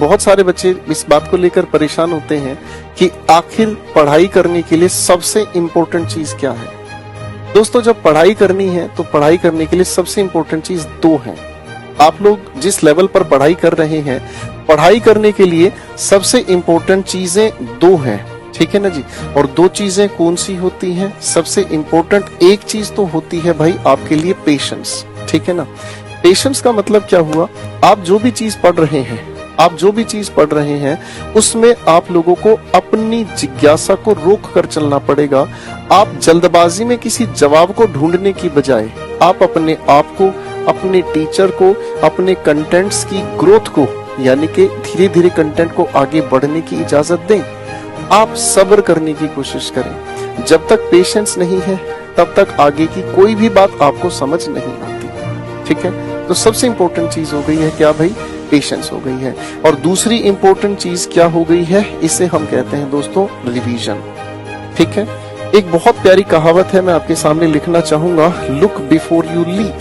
बहुत सारे बच्चे इस बात को लेकर परेशान होते हैं कि आखिर पढ़ाई करने के लिए सबसे इम्पोर्टेंट चीज क्या है। दोस्तों, जब पढ़ाई करनी है तो पढ़ाई करने के लिए सबसे इम्पोर्टेंट चीज दो है। आप लोग जिस लेवल पर पढ़ाई कर रहे हैं, पढ़ाई करने के लिए सबसे इम्पोर्टेंट चीजें दो हैं, ठीक है ना जी। और दो चीजें कौन सी होती हैं? सबसे इम्पोर्टेंट एक चीज तो होती है भाई आपके लिए पेशेंस, ठीक है ना। पेशेंस का मतलब क्या हुआ? आप जो भी चीज पढ़ रहे हैं उसमें आप लोगों को अपनी जिज्ञासा को रोक कर चलना पड़ेगा। आप जल्दबाजी में किसी जवाब को ढूंढने की बजाय आप अपने आप को, अपने टीचर को, अपने कंटेंट्स की ग्रोथ को, यानी कि धीरे धीरे कंटेंट को आगे बढ़ने की इजाजत दें। आप सब्र करने की कोशिश करें। जब तक पेशेंस नहीं है तब तक आगे की कोई भी बात आपको समझ नहीं आती, ठीक है। तो सबसे इंपॉर्टेंट चीज हो गई है क्या भाई? पेशेंस हो गई है। और दूसरी इंपॉर्टेंट चीज क्या हो गई है? इसे हम कहते हैं दोस्तों रिवीजन, ठीक है। एक बहुत प्यारी कहावत है, मैं आपके सामने लिखना चाहूंगा, लुक बिफोर यू लीप।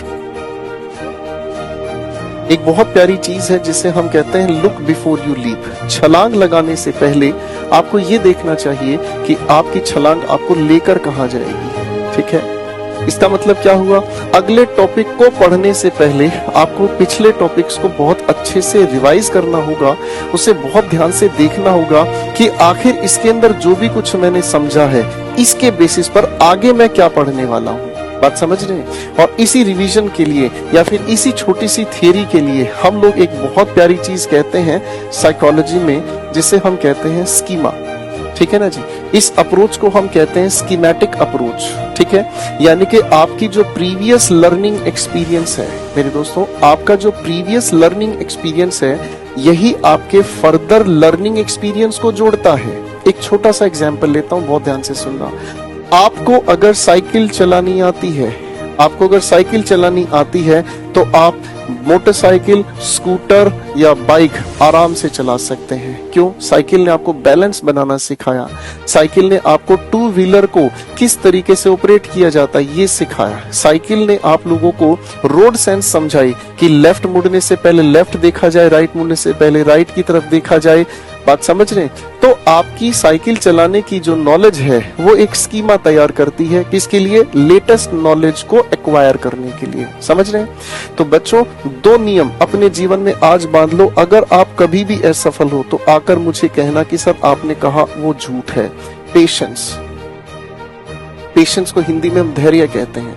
एक बहुत प्यारी चीज है जिसे हम कहते हैं लुक बिफोर यू लीप। छलांग लगाने से पहले आपको ये देखना चाहिए कि आपकी छलांग आपको लेकर कहां जाएगी, ठीक है। इसका मतलब क्या हुआ? अगले टॉपिक को पढ़ने से पहले आपको पिछले टॉपिक्स को बहुत अच्छे से रिवाइज करना होगा, उसे बहुत ध्यान से देखना होगा कि आखिर इसके अंदर जो भी कुछ मैंने समझा है इसके बेसिस पर आगे मैं क्या पढ़ने वाला हूँ। बात समझ रहे हैं? और इसी रिवीजन के लिए या फिर इसी छोटी सी थियरी के लिए हम लोग एक बहुत प्यारी चीज कहते हैं साइकोलॉजी में, जिसे हम कहते हैं स्कीमा, ठीक है ना जी। इस अप्रोच को हम कहते हैं स्कीमेटिक अप्रोच, ठीक है। यानी कि आपकी जो प्रीवियस लर्निंग एक्सपीरियंस है मेरे दोस्तों, आपका जो प्रीवियस लर्निंग एक्सपीरियंस है यही आपके फर्दर लर्निंग एक्सपीरियंस को जोड़ता है। एक छोटा सा एग्जांपल लेता हूं, बहुत ध्यान से सुनना। आपको अगर साइकिल चलानी आती है तो आप मोटरसाइकिल, स्कूटर या बाइक आराम से चला सकते हैं। क्यों? साइकिल ने आपको बैलेंस बनाना सिखाया, साइकिल ने आपको टू व्हीलर को किस तरीके से ऑपरेट किया जाता है ये सिखाया, साइकिल ने आप लोगों को रोड सेंस समझाई कि लेफ्ट मुड़ने से पहले लेफ्ट देखा जाए, राइट मुड़ने से पहले राइट की तरफ देखा जाए। बात समझ रहे हैं? तो आपकी साइकिल चलाने की जो नॉलेज है वो एक स्कीमा तैयार करती है, किसके लिए? लेटेस्ट नॉलेज को एक्वायर करने के लिए। समझ रहे हैं? तो बच्चों, दो नियम अपने जीवन में आज बांध लो। अगर आप कभी भी असफल हो तो आकर मुझे कहना कि सर आपने कहा वो झूठ है। पेशेंस को हिंदी में हम धैर्य कहते हैं,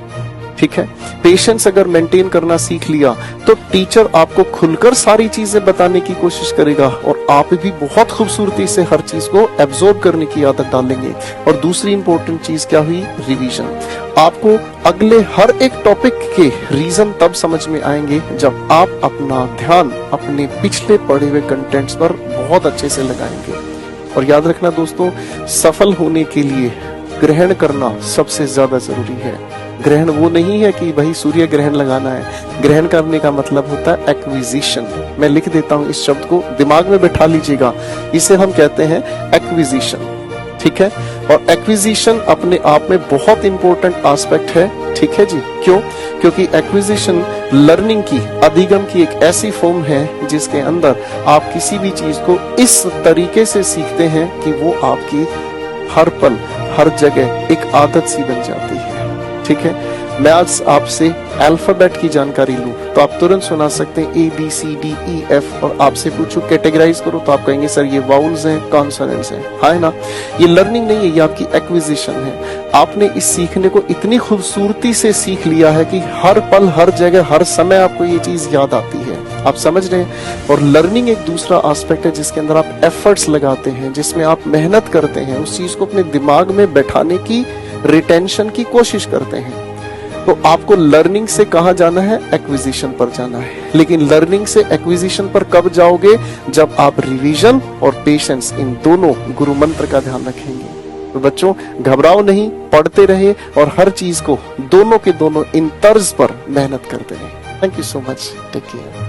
ठीक है। पेशेंस अगर मेंटेन करना सीख लिया तो टीचर आपको खुलकर सारी चीजें बताने की कोशिश करेगा और आप भी बहुत खूबसूरती से हर चीज को एब्जॉर्ब करने की आदत डालेंगे। और दूसरी इंपॉर्टेंट चीज क्या हुई? रिवीजन। आपको अगले हर एक टॉपिक के रीजन तब समझ में आएंगे जब आप अपना ध्यान अपने पिछले पढ़े हुए कंटेंट्स पर बहुत अच्छे से लगाएंगे। और याद रखना दोस्तों, सफल होने के लिए ग्रहण करना सबसे ज्यादा जरूरी है। ग्रहण वो नहीं है कि भाई सूर्य ग्रहण लगाना है। ग्रहण करने का मतलब होता है एक्विजिशन। मैं लिख देता हूं, इस शब्द को दिमाग में बैठा लीजिएगा। इसे हम कहते हैं एक्विजिशन, ठीक है। और एक्विजिशन अपने आप में बहुत इंपॉर्टेंट एस्पेक्ट है, ठीक है जी। क्यों? क्योंकि एक्विजिशन लर्निंग की, अधिगम की एक ऐसी फॉर्म है जिसके अंदर आप किसी भी चीज को इस तरीके से सीखते हैं कि वो आपकी हर पल हर जगह एक आदत सी बन जाती है, ठीक है। मैं आज आपसे अल्फाबेट की जानकारी लूं तो आप तुरंत सुना सकते हैं ABCDEF, और आपसे पूछूं कैटेगराइज करो तो आप कहेंगे सर ये वाउल्स हैं, कॉन्सोनेंट्स हैं। है ना? ये लर्निंग नहीं है, ये आपकी एक्विजिशन है। आपने इस सीखने को इतनी खूबसूरती से सीख लिया है कि हर पल हर जगह हर समय आपको ये चीज याद आती है। आप समझ रहे हैं? और लर्निंग एक दूसरा एस्पेक्ट है जिसके अंदर आप एफर्ट्स लगाते हैं, जिसमें आप मेहनत करते हैं, उस चीज को अपने दिमाग में बैठाने की, रिटेंशन की कोशिश करते हैं। तो आपको लर्निंग से कहां जाना है? एक्विजिशन पर जाना है। लेकिन लर्निंग से एक्विजिशन पर कब जाओगे? जब आप रिवीजन और पेशेंस, इन दोनों गुरु मंत्र का ध्यान रखेंगे। तो बच्चों, घबराओ नहीं, पढ़ते रहे और हर चीज को दोनों के दोनों इन तर्ज पर मेहनत करते रहे। Thank you so much. Take care.